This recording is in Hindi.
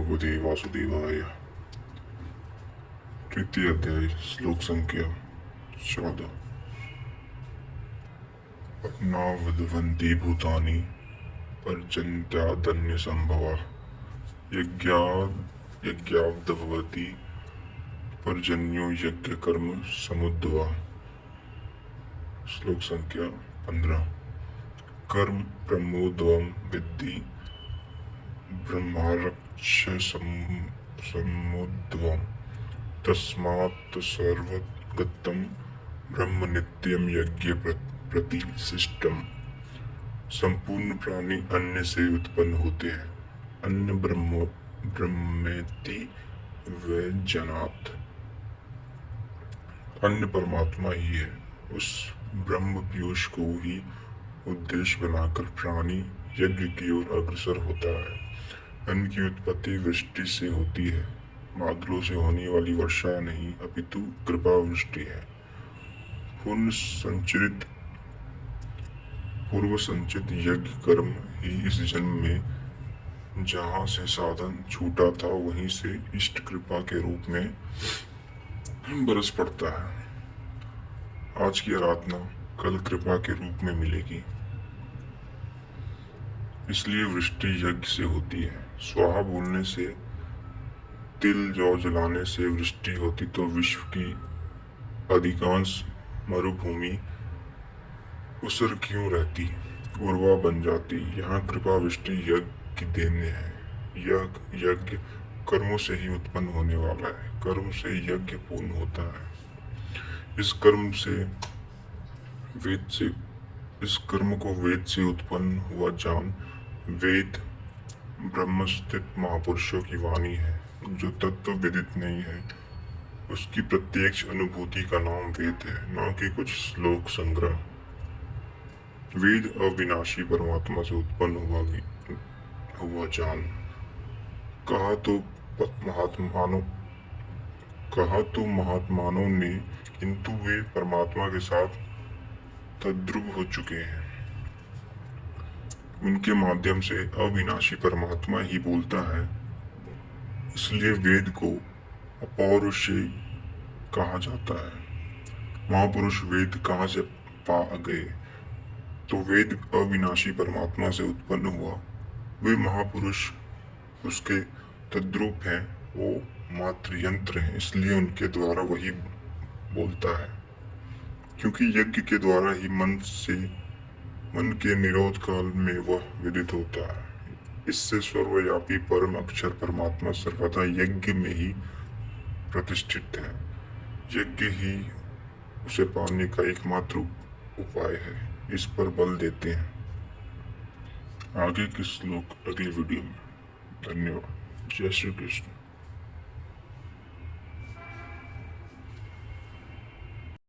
भगवते वासुदेवाय। तृतीय अध्याय श्लोक संख्या 14। अपना विद्वन्ति भूतानि पर्जन्यादन्य संभवा यज्ञावदभवति पर्जन्यो यज्ञ कर्म समुद्भवा। श्लोक संख्या 15। कर्म प्रमोदवम विद्धि ब्रह्मारक्ष समुद्भवम् तस्मात् सर्वगतं ब्रह्म नित्यम यज्ञ प्रतिष्ठितम्। संपूर्ण प्राणी अन्न से उत्पन्न होते हैं। अन्न ब्रह्मेति व्यजानात्। अन्न परमात्मा ही है। उस ब्रह्म पीयूष को ही उद्देश्य बनाकर प्राणी यज्ञ की ओर अग्रसर होता है। अन्न की उत्पत्ति वृष्टि से होती है। बादलों से होने वाली वर्षा नहीं अपितु कृपा वृष्टि है। पूर्व संचित यज्ञ कर्म ही इस जन्म में जहाँ से साधन छूटा था वहीं से इष्ट कृपा के रूप में बरस पड़ता है। आज की आराधना कल कृपा के रूप में मिलेगी। इसलिए वृष्टि यज्ञ से होती है। स्वाहा बोलने से, तिल जौ जलाने से वृष्टि होती तो विश्व की अधिकांश मरुभूमि उसर क्यों रहती, उर्वा बन जाती। यहाँ कृपा वृष्टि यज्ञ की देन है। यज्ञ कर्मों से ही उत्पन्न होने वाला है। कर्म से यज्ञ पूर्ण होता है। इस कर्म को वेद से उत्पन्न हुआ जान। वेद ब्रह्मस्थित महापुरुषों की वाणी है। जो तत्व विदित नहीं है उसकी प्रत्यक्ष अनुभूति का नाम वेद है, न कि कुछ श्लोक संग्रह। वेद अविनाशी परमात्मा से उत्पन्न हुआ जान। कहा तो महात्मानों ने, किंतु वे परमात्मा के साथ तद्रुव हो चुके हैं। उनके माध्यम से अविनाशी परमात्मा ही बोलता है। इसलिए वेद को अपौरुषेय कहा जाता है। महापुरुष वेद कहाँ से पा गए? तो वेद अविनाशी परमात्मा से उत्पन्न हुआ। वे महापुरुष उसके तद्रूप हैं। वो मात्र यंत्र हैं, इसलिए उनके द्वारा वही बोलता है। क्योंकि यज्ञ के द्वारा ही मन के निरोध काल में वह विदित होता है। इससे सर्वव्यापी परम अक्षर परमात्मा सर्वदा यज्ञ में ही प्रतिष्ठित है। यज्ञ ही उसे पाने का एकमात्र उपाय है। इस पर बल देते हैं। आगे के श्लोक अगली वीडियो में। धन्यवाद। जय श्री कृष्ण।